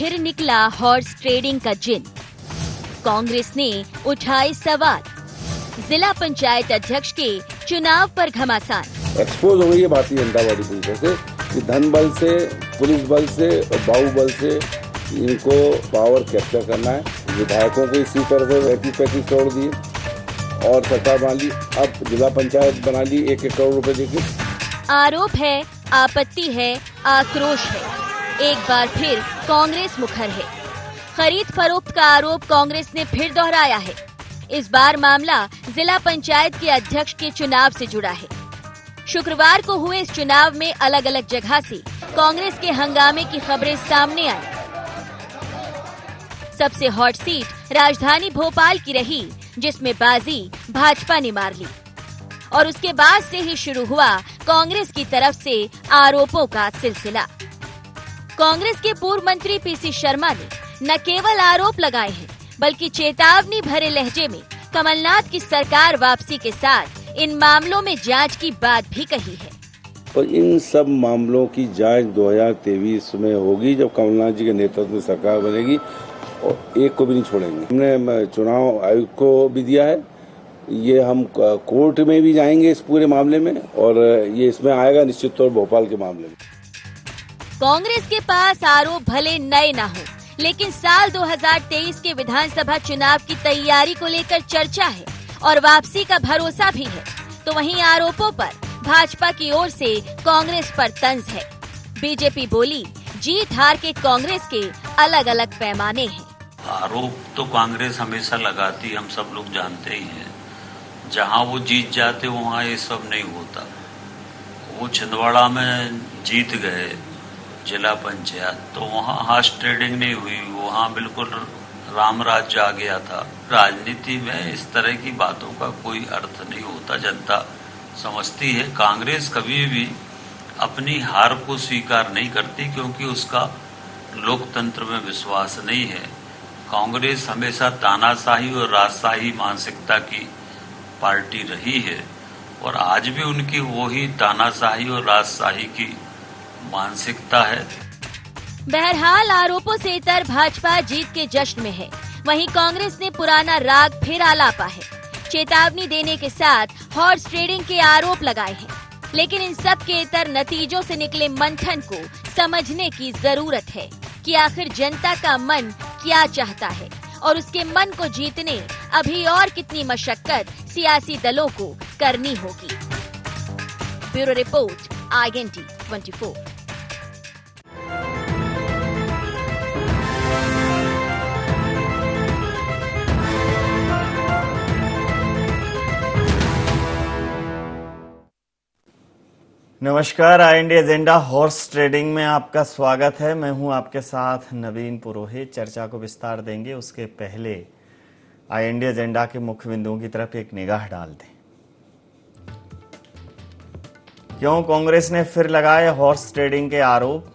फिर निकला horse trading का जिन। कांग्रेस ने उठाए सवाल, जिला पंचायत अध्यक्ष के चुनाव पर घमासान। एक्सपोज हो गई है भारतीय जनता पार्टी पूरी तरह से कि धन बल से, पुलिस बल से और बाहुबल से इनको पावर कैप्चर करना है। विधायकों को इसी तरह से 35 करोड़ दिए और सरकार बना ली, अब जिला पंचायत बना ली 1-1 करोड़ रुपए देके। आरोप है, आपत्ति है, आक्रोश है। एक बार फिर कांग्रेस मुखर है। खरीद फरोख्त का आरोप कांग्रेस ने फिर दोहराया है। इस बार मामला जिला पंचायत के अध्यक्ष के चुनाव से जुड़ा है। शुक्रवार को हुए इस चुनाव में अलग अलग जगह से कांग्रेस के हंगामे की खबरें सामने आई। सबसे हॉट सीट राजधानी भोपाल की रही, जिसमें बाजी भाजपा ने मार ली और उसके बाद से ही शुरू हुआ कांग्रेस की तरफ से आरोपों का सिलसिला। कांग्रेस के पूर्व मंत्री पीसी शर्मा ने न केवल आरोप लगाए हैं, बल्कि चेतावनी भरे लहजे में कमलनाथ की सरकार वापसी के साथ इन मामलों में जांच की बात भी कही है। और इन सब मामलों की जांच 2023 में होगी, जब कमलनाथ जी के नेतृत्व में सरकार बनेगी, और एक को भी नहीं छोड़ेंगे। हमने चुनाव आयोग को भी दिया है, ये हम कोर्ट में भी जाएंगे इस पूरे मामले में, और ये इसमें आएगा निश्चित तौर भोपाल के मामले में। कांग्रेस के पास आरोप भले नए ना हो, लेकिन साल 2023 के विधानसभा चुनाव की तैयारी को लेकर चर्चा है और वापसी का भरोसा भी है। तो वहीं आरोपों पर भाजपा की ओर से कांग्रेस पर तंज है। बीजेपी बोली, जीत हार के कांग्रेस के अलग अलग पैमाने हैं। आरोप तो कांग्रेस हमेशा लगाती, हम सब लोग जानते ही हैं। जहां वो जीत जाते वहां ये सब नहीं होता। वो छिंदवाड़ा में जीत गए जिला पंचायत, तो वहाँ हॉर्स ट्रेडिंग नहीं हुई, वहाँ बिल्कुल राम राज्य आ गया था। राजनीति में इस तरह की बातों का कोई अर्थ नहीं होता, जनता समझती है। कांग्रेस कभी भी अपनी हार को स्वीकार नहीं करती, क्योंकि उसका लोकतंत्र में विश्वास नहीं है। कांग्रेस हमेशा तानाशाही और राजशाही मानसिकता की पार्टी रही है, और आज भी उनकी वही तानाशाही और राजशाही की मानसिकता है। बहरहाल आरोपों से इतर भाजपा जीत के जश्न में है। वहीं कांग्रेस ने पुराना राग फिर आलापा है। चेतावनी देने के साथ हॉर्स ट्रेडिंग के आरोप लगाए हैं, लेकिन इन सब के इतर नतीजों से निकले मंथन को समझने की जरूरत है कि आखिर जनता का मन क्या चाहता है, और उसके मन को जीतने अभी और कितनी मशक्कत सियासी दलों को करनी होगी। Bureau report, IND 24। नमस्कार, IND एजेंडा हॉर्स ट्रेडिंग में आपका स्वागत है। मैं हूं आपके साथ नवीन पुरोहित। चर्चा को विस्तार देंगे, उसके पहले IND एजेंडा के मुख्य बिंदुओं की तरफ एक निगाह डाल दें। क्यों कांग्रेस ने फिर लगाए हॉर्स ट्रेडिंग के आरोप?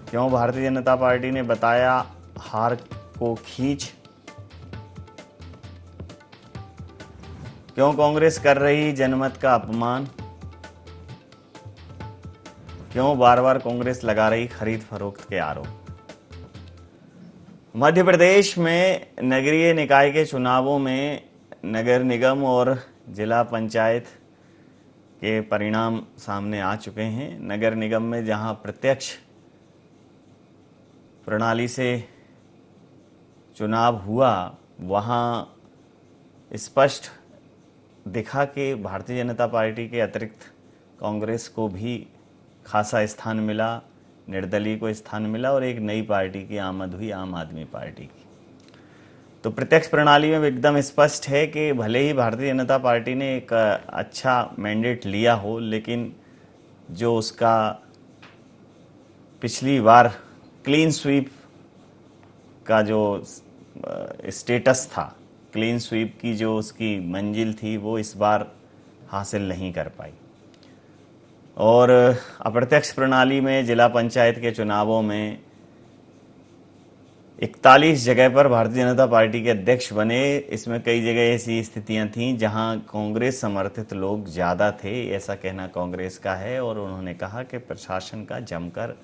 क्यों भारतीय जनता पार्टी ने बताया हार को खींच? क्यों कांग्रेस कर रही जनमत का अपमान? क्यों बार बार कांग्रेस लगा रही खरीद फरोख्त के आरोप? मध्य प्रदेश में नगरीय निकाय के चुनावों में नगर निगम और जिला पंचायत के परिणाम सामने आ चुके हैं। नगर निगम में जहां प्रत्यक्ष प्रणाली से चुनाव हुआ, वहां स्पष्ट दिखा कि भारतीय जनता पार्टी के अतिरिक्त कांग्रेस को भी खासा स्थान मिला, निर्दलीय को स्थान मिला, और एक नई पार्टी की आमद हुई, आम आदमी पार्टी की। तो प्रत्यक्ष प्रणाली में एकदम स्पष्ट है कि भले ही भारतीय जनता पार्टी ने एक अच्छा मैंडेट लिया हो, लेकिन जो उसका पिछली बार क्लीन स्वीप का जो स्टेटस था, क्लीन स्वीप की जो उसकी मंजिल थी, वो इस बार हासिल नहीं कर पाई। और अप्रत्यक्ष प्रणाली में जिला पंचायत के चुनावों में 41 जगह पर भारतीय जनता पार्टी के अध्यक्ष बने। इसमें कई जगह ऐसी स्थितियां थीं जहां कांग्रेस समर्थित लोग ज़्यादा थे, ऐसा कहना कांग्रेस का है। और उन्होंने कहा कि प्रशासन का जमकर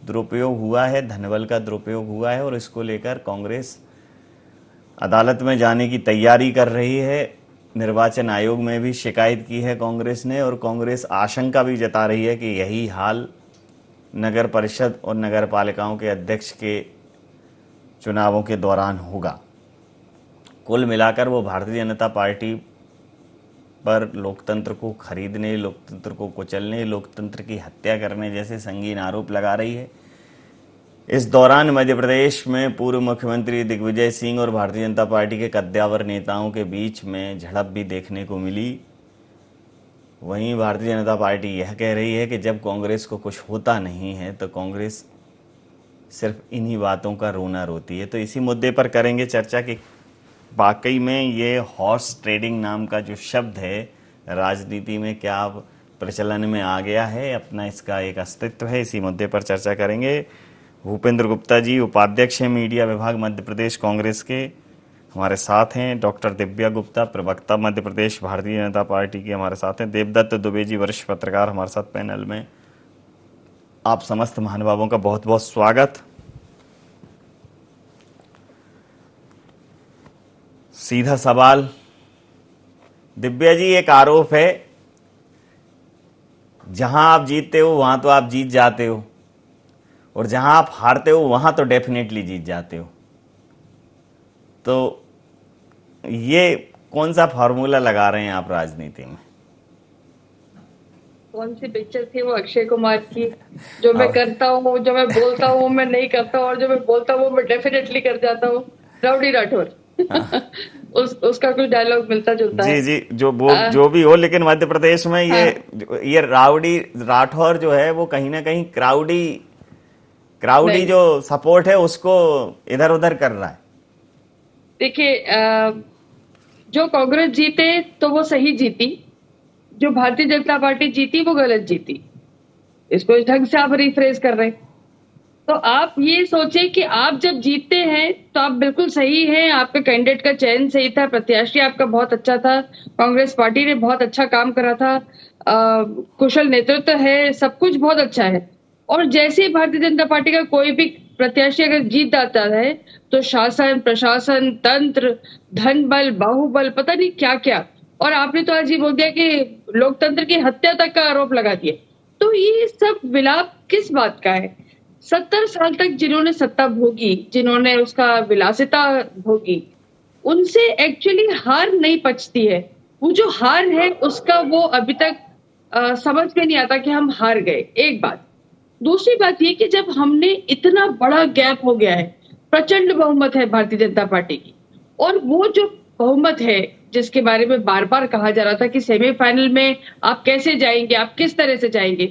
दुरुपयोग हुआ है, धनबल का दुरुपयोग हुआ है और इसको लेकर कांग्रेस अदालत में जाने की तैयारी कर रही है। निर्वाचन आयोग में भी शिकायत की है कांग्रेस ने और कांग्रेस आशंका भी जता रही है कि यही हाल नगर परिषद और नगर पालिकाओं के अध्यक्ष के चुनावों के दौरान होगा। कुल मिलाकर वो भारतीय जनता पार्टी पर लोकतंत्र को खरीदने, लोकतंत्र को कुचलने, लोकतंत्र की हत्या करने जैसे संगीन आरोप लगा रही है। इस दौरान मध्य प्रदेश में पूर्व मुख्यमंत्री दिग्विजय सिंह और भारतीय जनता पार्टी के कद्दावर नेताओं के बीच में झड़प भी देखने को मिली। वहीं भारतीय जनता पार्टी यह कह रही है कि जब कांग्रेस को कुछ होता नहीं है तो कांग्रेस सिर्फ इन्हीं बातों का रोना रोती है। तो इसी मुद्दे पर करेंगे चर्चा कि वाकई में ये हॉर्स ट्रेडिंग नाम का जो शब्द है राजनीति में क्या प्रचलन में आ गया है, अपना इसका एक अस्तित्व है। इसी मुद्दे पर चर्चा करेंगे। भूपेंद्र गुप्ता जी उपाध्यक्ष हैं मीडिया विभाग मध्य प्रदेश कांग्रेस के, हमारे साथ हैं। डॉक्टर दिव्या गुप्ता प्रवक्ता मध्य प्रदेश भारतीय जनता पार्टी की हमारे साथ हैं। देवदत्त दुबे जी वरिष्ठ पत्रकार हमारे साथ पैनल में। आप समस्त महानुभावों का बहुत बहुत स्वागत। सीधा सवाल दिव्या जी, एक आरोप है जहां आप जीतते हो वहां तो आप जीत जाते हो और जहां आप हारते हो वहां तो डेफिनेटली जीत जाते हो। तो ये कौन सा फॉर्मूला लगा रहे हैं आप राजनीति में? कौन सी पिक्चर थी वो अक्षय कुमार की, जो मैं करता हूँ, जो मैं बोलता हूँ मैं नहीं करता हूँ और जो मैं बोलता हूँ मैं डेफिनेटली कर जाता हूँ, राउडी राठौर। उसका कुछ डायलॉग मिलता जुलता है। जी जो भी हो, लेकिन मध्य प्रदेश में ये राउडी राठौर जो है वो कहीं ना कहीं क्राउडी जो सपोर्ट है उसको इधर उधर कर रहा है। देखिए, जो कांग्रेस जीते तो वो सही जीती, जो भारतीय जनता पार्टी जीती वो गलत जीती। इसको इस ढंग से आप रिफ्रेज कर रहे हैं। तो आप ये सोचे कि आप जब जीतते हैं तो आप बिल्कुल सही हैं, आपके कैंडिडेट का चयन सही था, प्रत्याशी आपका बहुत अच्छा था, कांग्रेस पार्टी ने बहुत अच्छा काम करा था, कुशल नेतृत्व है, सब कुछ बहुत अच्छा है। और जैसे भारतीय जनता पार्टी का कोई भी प्रत्याशी अगर जीत जाता है तो शासन, प्रशासन, तंत्र, धन बल, बाहुबल, पता नहीं क्या क्या, और आपने तो आज ये बोल दिया कि लोकतंत्र की हत्या तक का आरोप लगा दिया। तो ये सब विलाप किस बात का है? 70 साल तक जिन्होंने सत्ता भोगी, जिन्होंने उसका विलासिता भोगी, उनसे एक्चुअली हार नहीं पचती है। वो जो हार है उसका वो अभी तक समझ में नहीं आता कि हम हार गए, एक बात। दूसरी बात ये कि जब हमने इतना बड़ा गैप हो गया है, प्रचंड बहुमत है भारतीय जनता पार्टी की, और वो जो बहुमत है जिसके बारे में बार बार कहा जा रहा था कि सेमीफाइनल में आप कैसे जाएंगे, आप किस तरह से जाएंगे,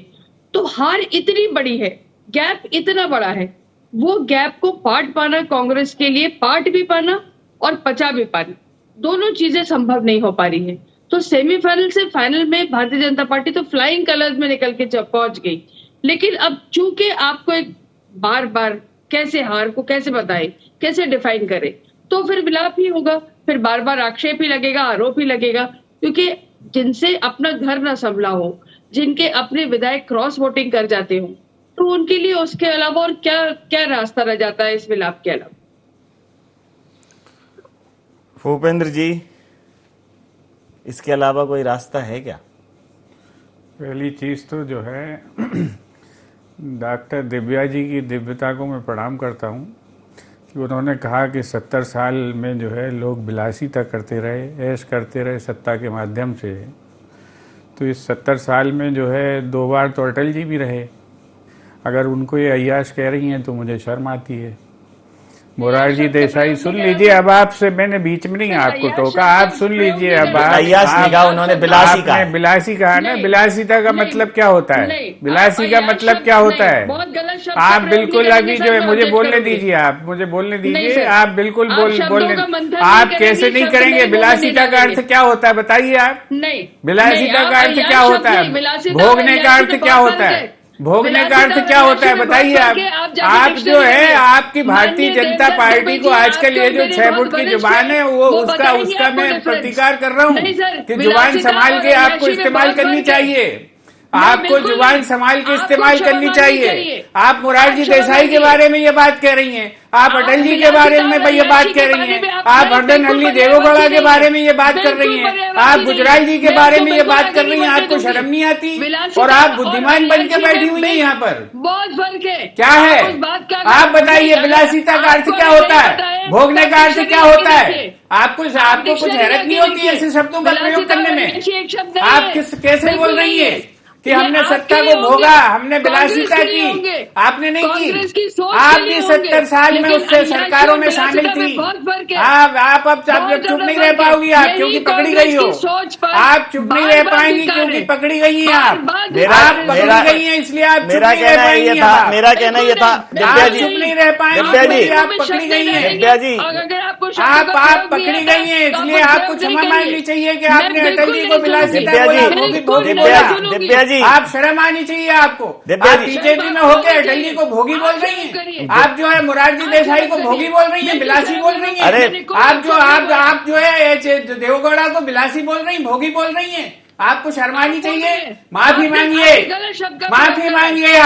तो हार इतनी बड़ी है, गैप इतना बड़ा है, वो गैप को पाट पाना कांग्रेस के लिए, पाट भी पाना और पचा भी पाना, दोनों चीजें संभव नहीं हो पा रही है। तो सेमीफाइनल से फाइनल में भारतीय जनता पार्टी तो फ्लाइंग कलर्स में निकल के पहुंच गई, लेकिन अब चूंकि आपको एक बार बार कैसे हार को कैसे बताए, कैसे डिफाइन करे, तो फिर विलाप ही होगा, फिर बार बार आक्षेप ही लगेगा, आरोप ही लगेगा, क्योंकि जिनसे अपना घर ना संभला हो, जिनके अपने विधायक क्रॉस वोटिंग कर जाते हो, तो उनके लिए उसके अलावा और क्या क्या रास्ता रह जाता है इस विलाप के अलावा? भूपेंद्र जी, इसके अलावा कोई रास्ता है क्या? पहली चीज तो जो है डॉक्टर दिव्या जी की दिव्यता को मैं प्रणाम करता हूं कि उन्होंने कहा कि 70 साल में जो है लोग विलासिता करते रहे, ऐश करते रहे सत्ता के माध्यम से। तो इस 70 साल में जो है 2 बार तो अटल जी भी रहे। अगर उनको ये अय्याश कह रही हैं तो मुझे शर्म आती है। मोरारजी देसाई, सुन लीजिए, अब आपसे मैंने बीच में नहीं आपको टोका, आप सुन लीजिए। अब उन्होंने बिलासी कहा, बिलासी कहा ना, बिलासिता का मतलब क्या होता है? बिलासी का मतलब क्या होता है? आप बिल्कुल अभी जो है मुझे बोलने दीजिए, आप मुझे बोलने दीजिए, आप बिल्कुल बोलने, आप कैसे नहीं करेंगे? बिलासिता का अर्थ क्या होता है बताइए आप? बिलासिता का अर्थ क्या होता है? भोगने का अर्थ क्या होता है? भोगने का अर्थ क्या होता है बताइए आप जो है आपकी भारतीय जनता पार्टी को आजकल ये जो 6 फुट की जुबान है वो उसका मैं प्रतिकार कर रहा हूँ कि जुबान संभाल के आपको इस्तेमाल करनी चाहिए। आपको बिल्कुल जुबान नहीं। संभाल के आपको इस्तेमाल शर्म करनी आनी चाहिए। आप मोरारजी आप शर्म देसाई के आनी बारे में ये बात कह रही हैं, आप अटल जी के बारे में ये बात कह रही हैं, आप हरदनहल्ली देवगौड़ा के बारे में ये बात कर रही हैं, आप गुजराल जी के बारे में ये बात कर रही हैं। आपको शर्म नहीं आती? और आप बुद्धिमान बन के बैठी हुई हैं यहाँ पर। बहुत फर्क है। क्या है? आप बताइए, विलासिता का अर्थ क्या होता है? भोगने का अर्थ क्या होता है? आपको कुछ हैरत नहीं होती है ऐसे शब्दों का प्रयोग करने में? आप कैसे बोल रही है कि हमने सत्ता को भोगा, हमने विलासिता की? आपने नहीं की। आप भी 70 साल में उससे सरकारों में शामिल थी। आप अब चुप नहीं रह पाओगी आप, क्योंकि पकड़ी गई हो। आप चुप नहीं रह पाएंगी क्योंकि पकड़ी गई हैं आप। आप पकड़ी गई हैं, इसलिए आप चुप नहीं रह पाएंगी। मेरा कहना ये था दिव्या जी, चुप नहीं रह पाएंगी, दिव्या जी, आप पकड़ी गई हैं। दिव्या जी, आप पकड़ी गई हैं, इसलिए आपको क्षमा मांगनी चाहिए कि आपने अटल जी को विलासिता बोला, वो भी भोगी बोला। दिव्या जी, आप शर्म आनी चाहिए आपको। आप बीजेपी में होकर अटल जी को भोगी बोल रही हैं। आप जो है मोरारजी देसाई को भोगी बोल रही हैं, विलासी बोल रही हैं। अरे आप जो है देवगौड़ा को विलासी बोल रही हैं, भोगी बोल रही हैं। आपको शर्मानी चाहिए। माफी मांगिए, माफी मांगिए।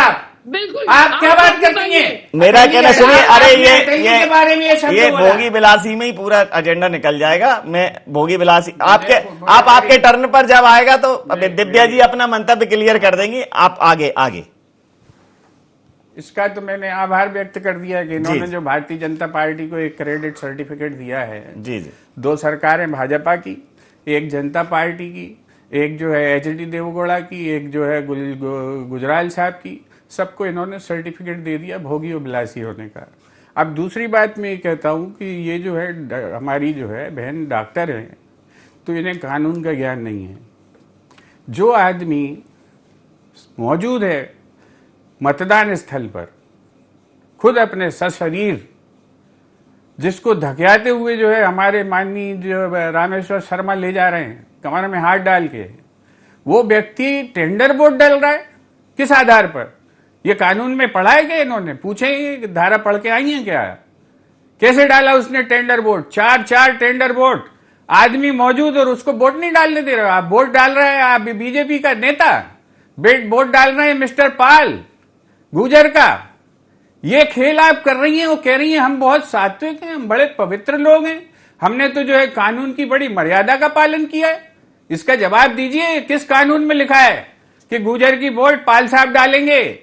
आप क्या बात करती हैं? मेरा कहना सुनिए। अरे के बारे में ये भोगी विलासी में ही पूरा एजेंडा निकल जाएगा। मैं भोगी विलासी आपके टर्न पर जब आएगा तो दिव्या जी अपना मंतव्य क्लियर कर देंगी। आप आगे। इसका तो मैंने आभार व्यक्त कर दिया कि इन्होंने जो भारतीय जनता पार्टी को एक क्रेडिट सर्टिफिकेट दिया है। जी। 2 सरकारें भाजपा की, एक जनता पार्टी की, एक जो है एचडी देवगौड़ा की, एक जो है गुजराल साहब की, सबको इन्होंने सर्टिफिकेट दे दिया भोगी और विलासी होने का। अब दूसरी बात मैं ये कहता हूँ कि ये जो है हमारी जो है बहन डॉक्टर हैं, तो इन्हें कानून का ज्ञान नहीं है। जो आदमी मौजूद है मतदान स्थल पर, खुद अपने सशरीर, जिसको धकेलते हुए जो है हमारे माननीय जो रामेश्वर शर्मा ले जा रहे हैं कमर में हाथ डाल के, वो व्यक्ति टेंडर वोट डाल रहा है। किस आधार पर? ये कानून में पढ़ा है क्या इन्होंने? पूछे, धारा पढ़ के आई है क्या? कैसे डाला उसने टेंडर वोट? 4 टेंडर वोट, आदमी मौजूद और उसको वोट नहीं डालने दे रहे। आप वोट डाल रहे हैं, आप बीजेपी का नेता वोट डाल रहे हैं मिस्टर पाल गुजर का। ये खेल आप कर रही हैं। वो कह रही हैं हम बहुत सात्विक हैं, हम बड़े पवित्र लोग हैं, हमने तो जो है कानून की बड़ी मर्यादा का पालन किया है। इसका जवाब दीजिए, किस कानून में लिखा है कि गुजर की वोट पाल साहब डालेंगे?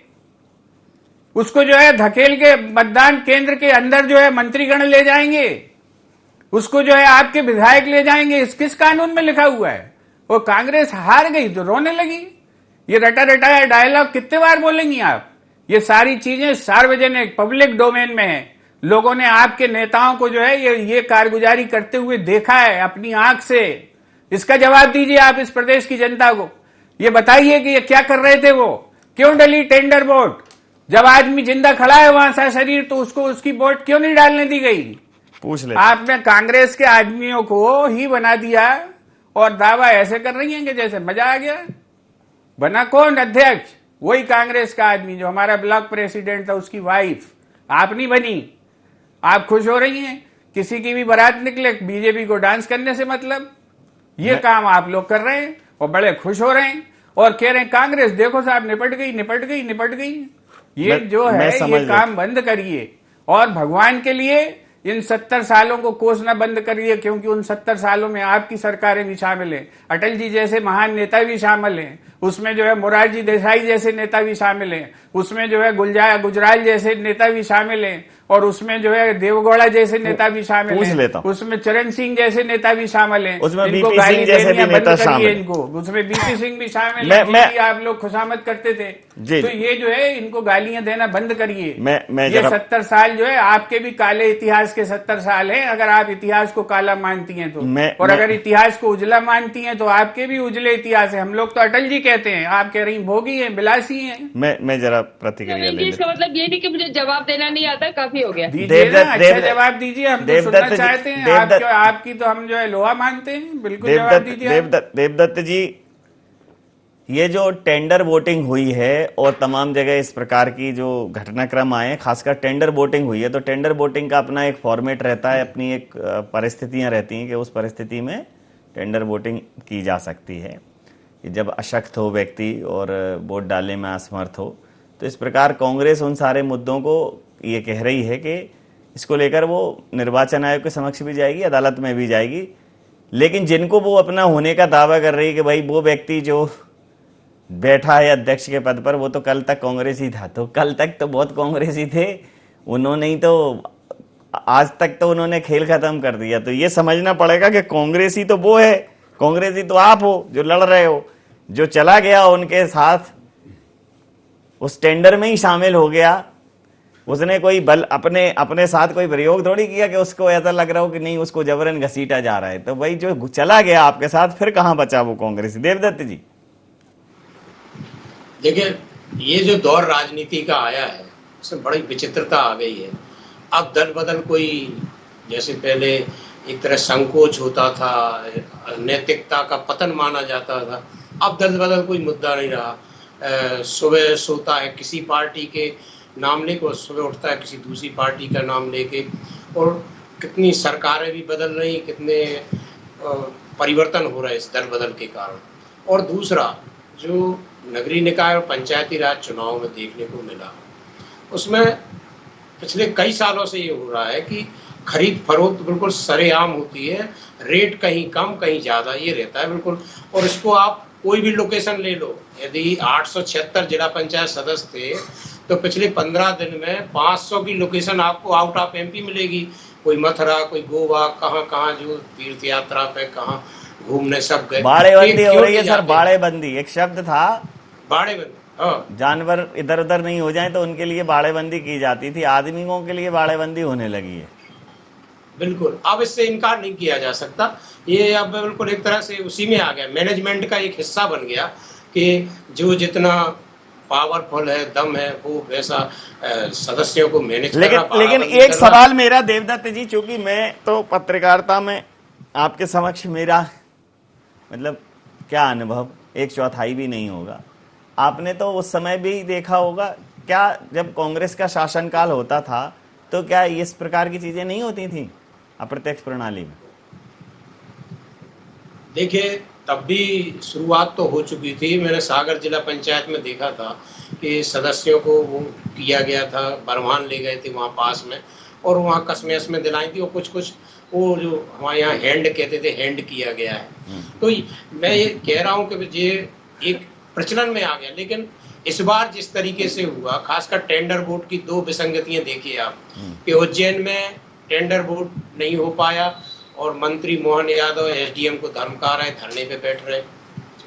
उसको जो है धकेल के मतदान केंद्र के अंदर जो है मंत्रीगण ले जाएंगे, उसको जो है आपके विधायक ले जाएंगे। इस किस कानून में लिखा हुआ है? वो कांग्रेस हार गई तो रोने लगी। ये रटा रटाया डायलॉग कितने बार बोलेंगी आप? ये सारी चीजें सार्वजनिक पब्लिक डोमेन में है। लोगों ने आपके नेताओं को जो है ये कारगुजारी करते हुए देखा है अपनी आंख से। इसका जवाब दीजिए आप इस प्रदेश की जनता को। ये बताइए कि ये क्या कर रहे थे, वो क्यों डली टेंडर वोट? जब आदमी जिंदा खड़ा है वहां सा शरीर, तो उसको उसकी वोट क्यों नहीं डालने दी गई? पूछ ले। आपने कांग्रेस के आदमियों को ही बना दिया और दावा ऐसे कर रही हैं कि जैसे मजा आ गया। बना कौन अध्यक्ष? वही कांग्रेस का आदमी जो हमारा ब्लॉक प्रेसिडेंट था, उसकी वाइफ। आप नहीं बनी। आप खुश हो रही हैं किसी की भी बारात निकले, बीजेपी को डांस करने से मतलब। ये काम आप लोग कर रहे हैं और बड़े खुश हो रहे हैं और कह रहे हैं कांग्रेस देखो साहब निपट गई। ये जो है ये काम बंद करिए और भगवान के लिए इन 70 सालों को कोसना बंद करिए, क्योंकि उन 70 सालों में आपकी सरकारें भी शामिल हैं, अटल जी जैसे महान नेता भी शामिल हैं, उसमें जो है मोरारजी देसाई जैसे नेता भी शामिल हैं, उसमें जो है गुजराल जैसे नेता भी शामिल हैं, और उसमें जो है देवगौड़ा जैसे नेता भी शामिल हैं, उसमें चरण सिंह जैसे नेता भी शामिल हैं, उसमें इनको बीपी गाली सिंह जैसे भी नेता शामिल हैं, इनको उसमें बीपी सिंह भी शामिल है। आप लोग खुशामद करते थे, तो ये जो है इनको गालियां देना बंद करिए। ये 70 साल जो है आपके भी काले इतिहास के 70 साल है, अगर आप इतिहास को काला मानती हैं तो, और अगर इतिहास को उजला मानती हैं तो आपके भी उजले इतिहास है। हम लोग तो अटल जी कहते हैं, आप कह रही भोगी हैं, बिलासी हैं। मैं जरा प्रतिक्रिया ले इसका मतलब ये नहीं कि मुझे जवाब देना नहीं आता, काफी हो गया। दीजिए ना, अच्छा जवाब दीजिए, हम तो सुनना चाहते हैं। आपकी तो हम जो है लोहा मानते हैं, बिल्कुल जवाब दीजिए। देवदत्त जी, ये जो टेंडर वोटिंग हुई है और तमाम जगह इस प्रकार की जो घटनाक्रम आए, खासकर टेंडर वोटिंग हुई है, तो टेंडर वोटिंग का अपना एक फॉर्मेट रहता है, अपनी एक परिस्थितियां रहती हैं कि उस परिस्थिति में टेंडर वोटिंग की जा सकती है। कि जब अशक्त हो व्यक्ति और वोट डालने में असमर्थ हो। तो इस प्रकार कांग्रेस उन सारे मुद्दों को ये कह रही है कि इसको लेकर वो निर्वाचन आयोग के समक्ष भी जाएगी, अदालत में भी जाएगी। लेकिन जिनको वो अपना होने का दावा कर रही है कि भाई वो व्यक्ति जो बैठा है अध्यक्ष के पद पर वो तो कल तक कांग्रेस ही था, तो कल तक तो बहुत कांग्रेस ही थे, उन्होंने ही तो आज तक तो उन्होंने खेल खत्म कर दिया। तो ये समझना पड़ेगा कि कांग्रेस ही तो वो है, कांग्रेस ही तो आप हो जो लड़ रहे हो। जो चला गया उनके साथ उस टेंडर में ही शामिल हो गया, उसने कोई बल अपने साथ कोई प्रयोग थोड़ी किया कि उसको ऐसा लग रहा हो कि नहीं उसको जबरन घसीटा जा रहा है। तो भाई जो चला गया आपके साथ फिर कहां बचा वो कांग्रेस। देवदत्त जी देखिए, ये जो दौर राजनीति का आया है उसमें बड़ी विचित्रता आ गई है। अब दल बदल कोई, जैसे पहले एक तरह संकोच होता था, नैतिकता का पतन माना जाता था, अब दल बदल कोई मुद्दा नहीं रहा। सुबह सोता है किसी पार्टी के नाम लेके और सुबह उठता है किसी दूसरी पार्टी का नाम लेके, और कितनी सरकारें भी बदल रही, कितने परिवर्तन हो रहे हैं इस दल बदल के कारण। और दूसरा जो नगरीय निकाय और पंचायती राज चुनाव में देखने को मिला, उसमें पिछले कई सालों से ये हो रहा है कि खरीद फरोख्त बिल्कुल सरेआम होती है, रेट कहीं कम कहीं ज़्यादा ये रहता है बिल्कुल। और इसको आप कोई भी लोकेशन ले लो, यदि 876 जिला पंचायत सदस्य थे तो पिछले 15 दिन में 500 की लोकेशन आपको आउट ऑफ एमपी मिलेगी। कोई मथुरा, कोई गोवा, कहाँ कहाँ जो तीर्थ यात्रा पे कहाँ घूमने सब गए। बाड़ेबंदी हो रही है सर, बाड़ेबंदी एक शब्द था, बाड़ेबंदी। हाँ, जानवर इधर उधर नहीं हो जाए तो उनके लिए बाड़ेबंदी की जाती थी, आदमियों के लिए बाड़ेबंदी होने लगी है। बिल्कुल, अब इससे इनकार नहीं किया जा सकता। ये अब बिल्कुल एक तरह से उसी में आ गया, मैनेजमेंट का एक हिस्सा बन गया कि जो जितना पावरफुल है, दम है, वो वैसा सदस्यों को मैनेज करना। लेकिन एक सवाल मेरा देवदत्त जी, चूंकि मैं तो पत्रकारिता में आपके समक्ष मेरा मतलब क्या अनुभव 1/4 भी नहीं होगा। आपने तो उस समय भी देखा होगा, क्या जब कांग्रेस का शासनकाल होता था तो क्या इस प्रकार की चीजें नहीं होती थी अप्रत्यक्ष प्रणाली में? देखिए, तब भी शुरुआत तो हो चुकी थी। मैंने सागर जिला पंचायत में देखा था कि सदस्यों को वो किया गया था, बरमान ले गए थे वहाँ पास में, और वहाँ कस्मेस में दिलाई थी, और कुछ कुछ वो जो हमारे यहाँ हैंड कहते थे, हैंड किया गया है। तो मैं ये कह रहा हूँ कि ये एक प्रचलन में आ गया। लेकिन इस बार जिस तरीके से हुआ, खासकर टेंडर बोर्ड की 2 विसंगतियां देखिए आप, कि उज्जैन में टेंडर बोर्ड नहीं हो पाया और मंत्री मोहन यादव एसडीएम को धमका रहे, धरने पे बैठ रहे,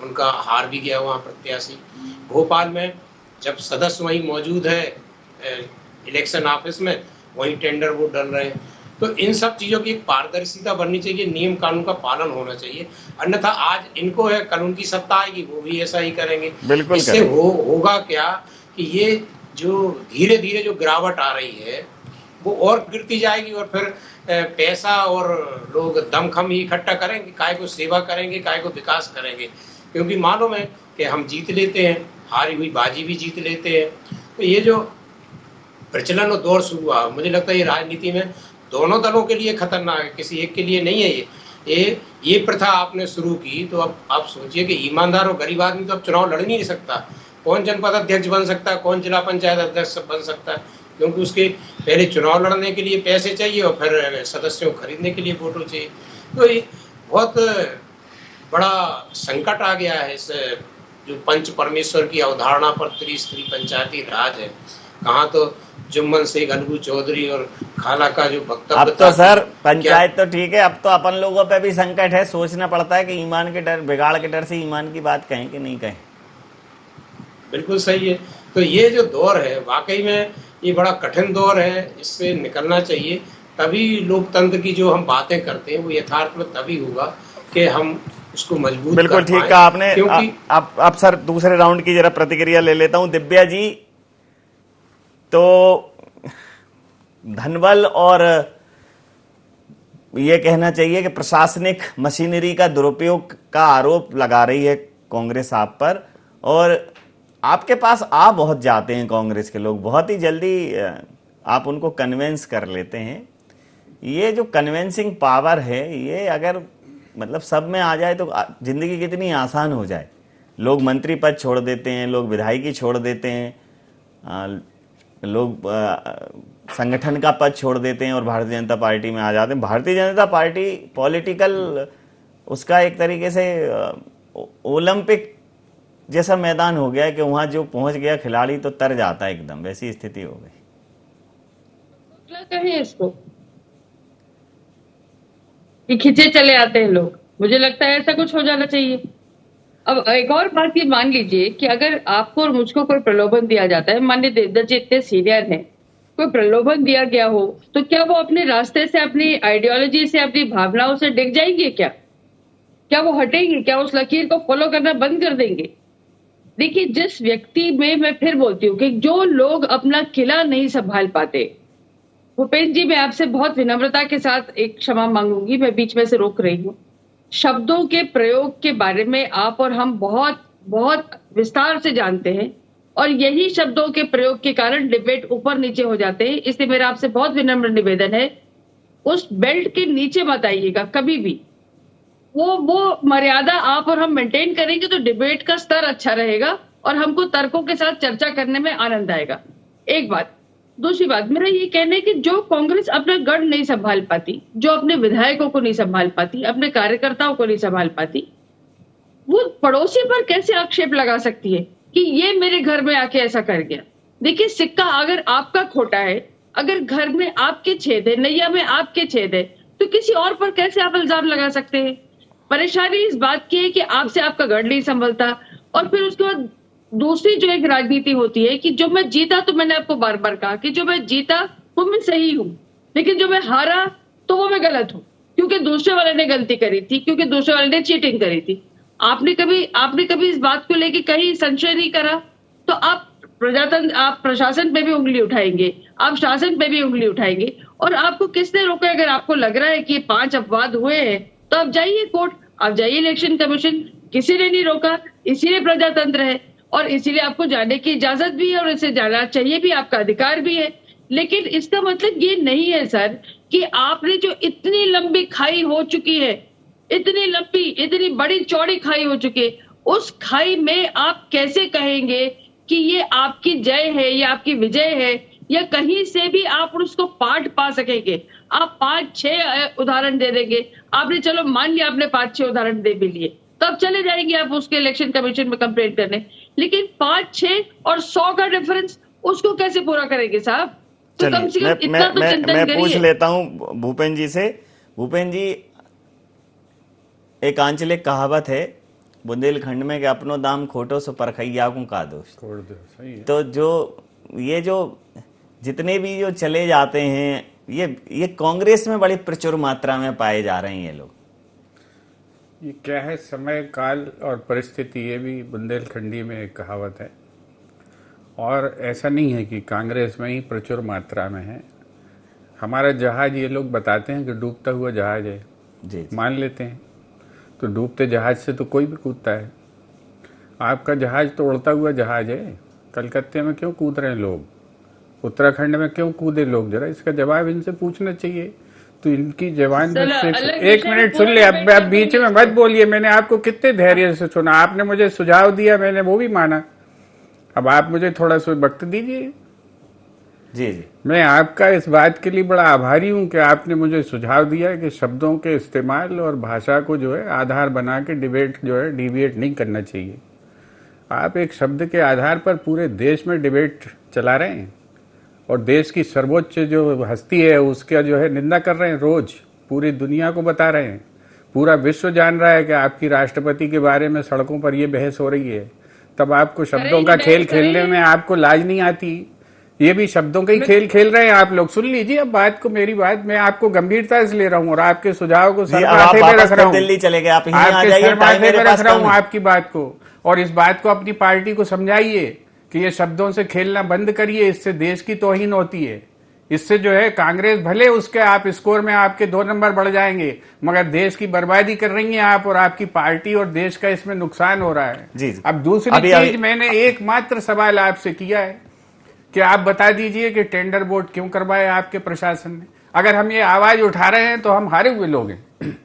उनका हार भी गया वहाँ प्रत्याशी। भोपाल में जब सदस्य वहीं मौजूद है इलेक्शन ऑफिस में, वहीं टेंडर बोर्ड डल रहे हैं। तो इन सब चीजों की पारदर्शिता बननी चाहिए, नियम कानून का पालन होना चाहिए। अन्यथा आज इनको है, कल उनकी सत्ता आएगी, वो भी ऐसा ही करेंगे। बिल्कुल। इससे होगा क्या कि ये जो धीरे धीरे जो गिरावट आ रही है वो और गिरती जाएगी, और फिर पैसा और लोग दमखम ही इकट्ठा करेंगे, काय को सेवा करेंगे, काय को विकास करेंगे। क्योंकि मालूम है कि हम जीत लेते हैं, हारी हुई बाजी भी जीत लेते हैं। तो ये जो प्रचलन और दौर शुरू हुआ, मुझे लगता है ये राजनीति में दोनों दलों के लिए खतरनाक है, किसी एक के लिए नहीं है। ये प्रथा आपने शुरू की, तो अब आप सोचिए कि ईमानदार और गरीब आदमी तो अब चुनाव लड़ नहीं सकता। कौन जनपद अध्यक्ष बन सकता है, कौन जिला पंचायत अध्यक्ष बन सकता है, क्योंकि उसके पहले चुनाव लड़ने के लिए पैसे चाहिए और फिर सदस्यों को खरीदने के लिए वोटों चाहिए। तो ये बहुत बड़ा संकट आ गया है इस जो पंच परमेश्वर की अवधारणा पर त्रिस्तरीय पंचायती राज है। कहाँ तो जुम्मन शेख अलगू चौधरी और खाला का जो वक्तव्य, अब तो सर पंचायत तो ठीक है, अब तो अपन लोगों पे भी संकट है। सोचना पड़ता है कि ईमान के डर, बिगाड़ के डर से ईमान की बात कहें कि नहीं कहें। बिल्कुल सही है। तो ये जो दौर है वाकई में ये बड़ा कठिन दौर है, इससे निकलना चाहिए। तभी लोकतंत्र की जो हम बातें करते हैं वो यथार्थ में तभी होगा कि हम उसको मजबूत। बिल्कुल ठीक कहा आपने। अब सर दूसरे राउंड की जरा प्रतिक्रिया ले लेता हूं। दिव्या जी, तो धनबल और ये कहना चाहिए कि प्रशासनिक मशीनरी का दुरुपयोग का आरोप लगा रही है कांग्रेस आप पर, और आपके पास आ बहुत जाते हैं कांग्रेस के लोग, बहुत ही जल्दी आप उनको कन्विंस कर लेते हैं। ये जो कन्विंसिंग पावर है, ये अगर मतलब सब में आ जाए तो जिंदगी कितनी आसान हो जाए। लोग मंत्री पद छोड़ देते हैं, लोग विधायकी छोड़ देते हैं, लोग संगठन का पद छोड़ देते हैं और भारतीय जनता पार्टी में आ जाते हैं। भारतीय जनता पार्टी पॉलिटिकल उसका एक तरीके से ओलंपिक जैसा मैदान हो गया है कि वहां जो पहुंच गया खिलाड़ी तो तर जाता है एकदम, वैसी स्थिति हो गई। क्या कहें इसको कि खिंचे चले आते हैं लोग, मुझे लगता है ऐसा कुछ हो जाना चाहिए। अब एक और बात ये मान लीजिए कि अगर आपको और मुझको कोई प्रलोभन दिया जाता है, माननीय देवदत्त जी इतने सीनियर हैं, कोई प्रलोभन दिया गया हो तो क्या वो अपने रास्ते से, अपनी आइडियोलॉजी से, अपनी भावनाओं से डिग जाएंगे? क्या वो हटेंगे? क्या उस लकीर को फॉलो करना बंद कर देंगे? देखिए, जिस व्यक्ति में, मैं फिर बोलती हूँ कि जो लोग अपना किला नहीं संभाल पाते, भूपेंद्र जी मैं आपसे बहुत विनम्रता के साथ एक क्षमा मांगूंगी, मैं बीच में से रोक रही हूँ। शब्दों के प्रयोग के बारे में आप और हम बहुत बहुत विस्तार से जानते हैं और यही शब्दों के प्रयोग के कारण डिबेट ऊपर नीचे हो जाते हैं। इसलिए मेरा आपसे बहुत विनम्र निवेदन है, उस बेल्ट के नीचे मत आइएगा कभी भी। वो मर्यादा आप और हम मेंटेन करेंगे तो डिबेट का स्तर अच्छा रहेगा और हमको तर्कों के साथ चर्चा करने में आनंद आएगा। एक बात। दूसरी बात, मेरा ये कहना है कि जो कांग्रेस अपना गढ़ नहीं संभाल पाती, जो अपने विधायकों को नहीं संभाल पाती, अपने कार्यकर्ताओं को नहीं संभाल पाती, वो पड़ोसी पर कैसे आक्षेप लगा सकती है कि ये मेरे घर में आके ऐसा कर गया? देखिए, सिक्का अगर आपका खोटा है, अगर घर में आपके छेद है, नैया में आपके छेद है, तो किसी और पर कैसे आप इल्जाम लगा सकते हैं? परेशानी इस बात की है कि आपसे आपका गढ़ नहीं संभलता। और फिर उसके बाद दूसरी जो एक राजनीति होती है कि जो मैं जीता, तो मैंने आपको बार बार कहा कि जो मैं जीता वो मैं सही हूं, लेकिन जो मैं हारा तो वो मैं गलत हूं, क्योंकि दूसरे वाले ने गलती करी थी, क्योंकि दूसरे वाले ने चीटिंग करी थी। आपने कभी इस बात को लेके कहीं संशय नहीं करा? तो आप प्रशासन पे भी उंगली उठाएंगे, आप शासन पे भी उंगली उठाएंगे। और आपको किसने रोका? अगर आपको लग रहा है कि 5 अपवाद हुए हैं तो आप जाइए कोर्ट, आप जाइए इलेक्शन कमीशन, किसी ने नहीं रोका। इसीलिए प्रजातंत्र है और इसीलिए आपको जाने की इजाजत भी है और इसे जाना चाहिए भी, आपका अधिकार भी है। लेकिन इसका मतलब ये नहीं है सर कि आपने जो इतनी लंबी खाई हो चुकी है, इतनी लंबी, इतनी बड़ी चौड़ी खाई हो चुकी है, उस खाई में आप कैसे कहेंगे कि ये आपकी जय है या आपकी विजय है, या कहीं से भी आप उसको पाठ पा सकेंगे? आप 5-6 उदाहरण दे देंगे, आपने चलो मान लिया, आपने 5-6 उदाहरण दे भी लिए, तब चले जाएंगे आप उसके इलेक्शन कमीशन में कंप्लेंट करने। लेकिन 5-6 और 100 का डिफरेंस, उसको कैसे पूरा करेंगे साहब? तो कम से कम इतना तो चिंतन करिए। मैं पूछ लेता हूं भूपेंद्र जी से। भूपेंद्र जी, एक आंचलिक कहावत है बुंदेलखंड में कि अपनो दाम खोटो सो परखैया को का दोष। तो जो जितने भी जो चले जाते हैं, ये कांग्रेस में बड़ी प्रचुर मात्रा में पाए जा रहे हैं ये लोग। ये क्या है, समय काल और परिस्थिति, ये भी बुंदेलखंडी में एक कहावत है। और ऐसा नहीं है कि कांग्रेस में ही प्रचुर मात्रा में है। हमारा जहाज, ये लोग बताते हैं कि डूबता हुआ जहाज है, जी। मान लेते हैं, तो डूबते जहाज से तो कोई भी कूदता है। आपका जहाज तो उड़ता हुआ जहाज है। कलकत्ते में क्यों कूद रहे हैं लोग? उत्तराखंड में क्यों कूदे लोग? जरा इसका जवाब इनसे पूछना चाहिए। तो इनकी जवान से 1 मिनट सुन ले, अब बीच में मत बोलिए। मैंने आपको कितने धैर्य से सुना, आपने मुझे सुझाव दिया, मैंने वो भी माना। अब आप मुझे थोड़ा सा वक्त दीजिए। जी जी, मैं आपका इस बात के लिए बड़ा आभारी हूं कि आपने मुझे सुझाव दिया कि शब्दों के इस्तेमाल और भाषा को जो है आधार बना के डिबेट जो है डिविएट नहीं करना चाहिए। आप एक शब्द के आधार पर पूरे देश में डिबेट चला रहे हैं और देश की सर्वोच्च जो हस्ती है उसका जो है निंदा कर रहे हैं। रोज पूरी दुनिया को बता रहे हैं, पूरा विश्व जान रहा है कि आपकी राष्ट्रपति के बारे में सड़कों पर ये बहस हो रही है। तब आपको शब्दों का खेल खेलने में आपको लाज नहीं आती? ये भी शब्दों का ही खेल खेल रहे हैं आप लोग। सुन लीजिए अब बात को, मेरी बात मैं आपको गंभीरता से ले रहा हूँ और आपके सुझाव को सर माथे पे रख रहा हूँ। दिल्ली चले गए आप, आपके सर माथे पे रख रहा हूँ आपकी बात को। और इस बात को अपनी पार्टी को समझाइए कि ये शब्दों से खेलना बंद करिए, इससे देश की तौहीन होती है। इससे जो है कांग्रेस भले उसके आप स्कोर में आपके 2 नंबर बढ़ जाएंगे, मगर देश की बर्बादी कर रही हैं आप और आपकी पार्टी और देश का इसमें नुकसान हो रहा है। जी। अब दूसरी चीज, मैंने एकमात्र सवाल आपसे किया है कि आप बता दीजिए कि टेंडर बोर्ड क्यों करवाया आपके प्रशासन ने? अगर हम ये आवाज उठा रहे हैं तो हम हारे हुए लोग हैं।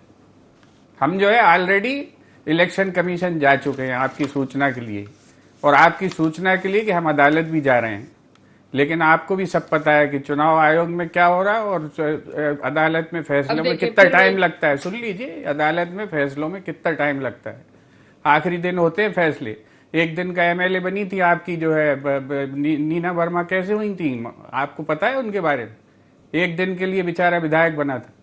हम जो है ऑलरेडी इलेक्शन कमीशन जा चुके हैं आपकी सूचना के लिए, और आपकी सूचना के लिए कि हम अदालत भी जा रहे हैं। लेकिन आपको भी सब पता है कि चुनाव आयोग में क्या हो रहा है और अदालत में फैसलों में कितना टाइम लगता है। सुन लीजिए, अदालत में फैसलों में कितना टाइम लगता है। आखिरी दिन होते हैं फैसले। एक दिन का एमएलए बनी थी आपकी जो है नीना वर्मा, कैसे हुई थी आपको पता है उनके बारे में? एक दिन के लिए बेचारा विधायक बना था।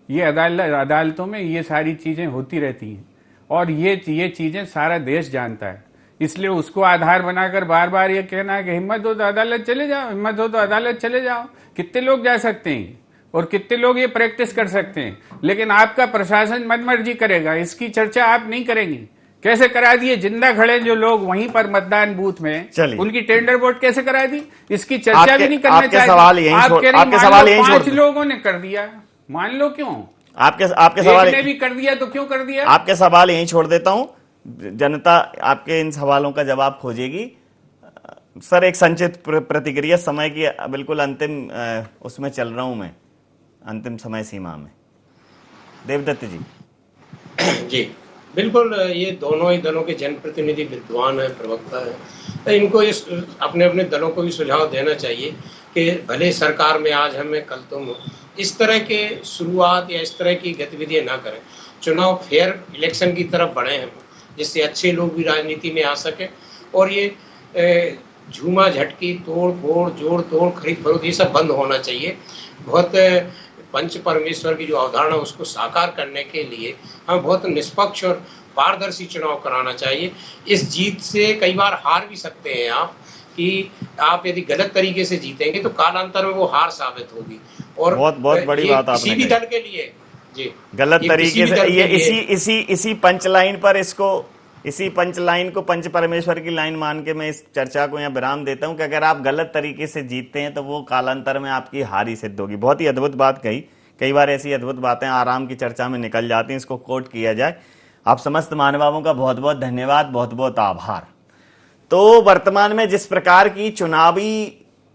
ये अदालतों में ये सारी चीजें होती रहती हैं और ये चीजें सारा देश जानता है। इसलिए उसको आधार बनाकर बार बार ये कहना है कि हिम्मत हो तो अदालत चले जाओ, हिम्मत हो तो अदालत चले जाओ। कितने लोग जा सकते हैं और कितने लोग ये प्रैक्टिस कर सकते हैं? लेकिन आपका प्रशासन मनमर्जी करेगा, इसकी चर्चा आप नहीं करेंगी। कैसे करा दिए जिंदा खड़े जो लोग वहीं पर मतदान बूथ में, उनकी टेंडर वोट कैसे करा दी, इसकी चर्चा भी नहीं करना चाहिए। आपके सवाल 5 लोगों ने कर दिया, मान लो क्यों? आपके सवाल ने भी कर दिया तो क्यों कर दिया? आपके सवाल यहीं छोड़ देता हूं, जनता आपके इन सवालों का जवाब खोजेगी। सर, एक संचित प्रतिक्रिया, समय की बिल्कुल अंतिम उसमें चल रहा हूं मैं, अंतिम समय सीमा में। देवदत्त जी। जी बिल्कुल, ये दोनों ही दलों के जनप्रतिनिधि विद्वान है, प्रवक्ता है, तो इनको इस अपने अपने दलों को भी सुझाव देना चाहिए कि भले सरकार में आज हमें कल तुम हो, इस तरह के शुरुआत या इस तरह की गतिविधियां ना करें। चुनाव फेयर इलेक्शन की तरफ बढ़े हम, जिससे अच्छे लोग भी राजनीति में आ सके और ये झूमा झटकी, तोड़ फोड़, जोड़ तोड़, खरीद फरोख्त, ये सब बंद होना चाहिए। बहुत पंच परमेश्वर की जो अवधारणा उसको साकार करने के लिए हमें बहुत निष्पक्ष और पारदर्शी चुनाव कराना चाहिए। इस जीत से कई बार हार भी सकते हैं आप, कि आप यदि गलत तरीके से जीतेंगे तो कालांतर में वो हार साबित होगी। और बहुत बड़ी बात आपने किसी भी दल के लिए जी गलत तरीके से ये इसी पंच लाइन पर इसी पंच लाइन को पंच परमेश्वर की लाइन मान के मैं इस चर्चा को यहाँ विराम देता हूं कि अगर आप गलत तरीके से जीतते हैं तो वो कालांतर में आपकी हार ही सिद्ध होगी। बहुत ही अद्भुत बात कही। कई बार ऐसी अद्भुत बातें आराम की चर्चा में निकल जाती हैं, इसको कोट किया जाए। आप समस्त महानुभावों का बहुत बहुत धन्यवाद, बहुत बहुत आभार। तो वर्तमान में जिस प्रकार की चुनावी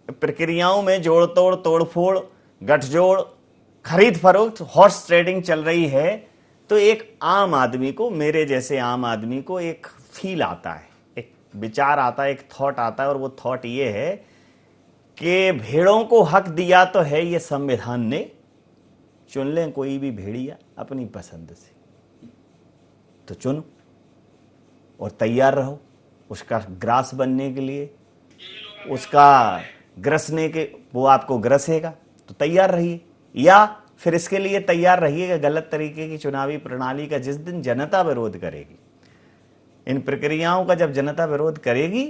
प्रक्रियाओं में जोड़ तोड़, तोड़फोड़, गठजोड़, खरीद फरोख्त, हॉर्स ट्रेडिंग चल रही है, तो एक आम आदमी को, मेरे जैसे आम आदमी को एक फील आता है, एक विचार आता है, एक थॉट आता है, और वो थॉट ये है कि भेड़ों को हक दिया तो है ये संविधान ने, चुन लें कोई भी भेड़िया अपनी पसंद से, तो चुनो और तैयार रहो उसका ग्रास बनने के लिए, उसका ग्रसने के, वो आपको ग्रसेगा तो तैयार रहिए, या फिर इसके लिए तैयार रहिएगा गलत तरीके की चुनावी प्रणाली का जिस दिन जनता विरोध करेगी। इन प्रक्रियाओं का जब जनता विरोध करेगी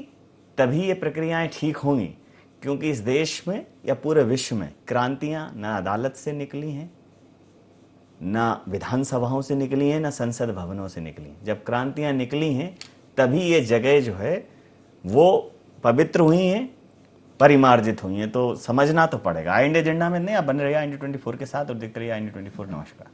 तभी ये प्रक्रियाएं ठीक होंगी, क्योंकि इस देश में या पूरे विश्व में क्रांतियां न अदालत से निकली हैं, न विधानसभाओं से निकली हैं, न संसद भवनों से निकली। जब क्रांतियां निकली हैं तभी ये जगह जो है वो पवित्र हुई हैं, परिमार्जित हुई हैं। तो समझना तो पड़ेगा। इंडिया एजेंडा में नहीं, आप बने रहिए इंडिया 24 के साथ और देखते रहिए इंडिया 24। नमस्कार।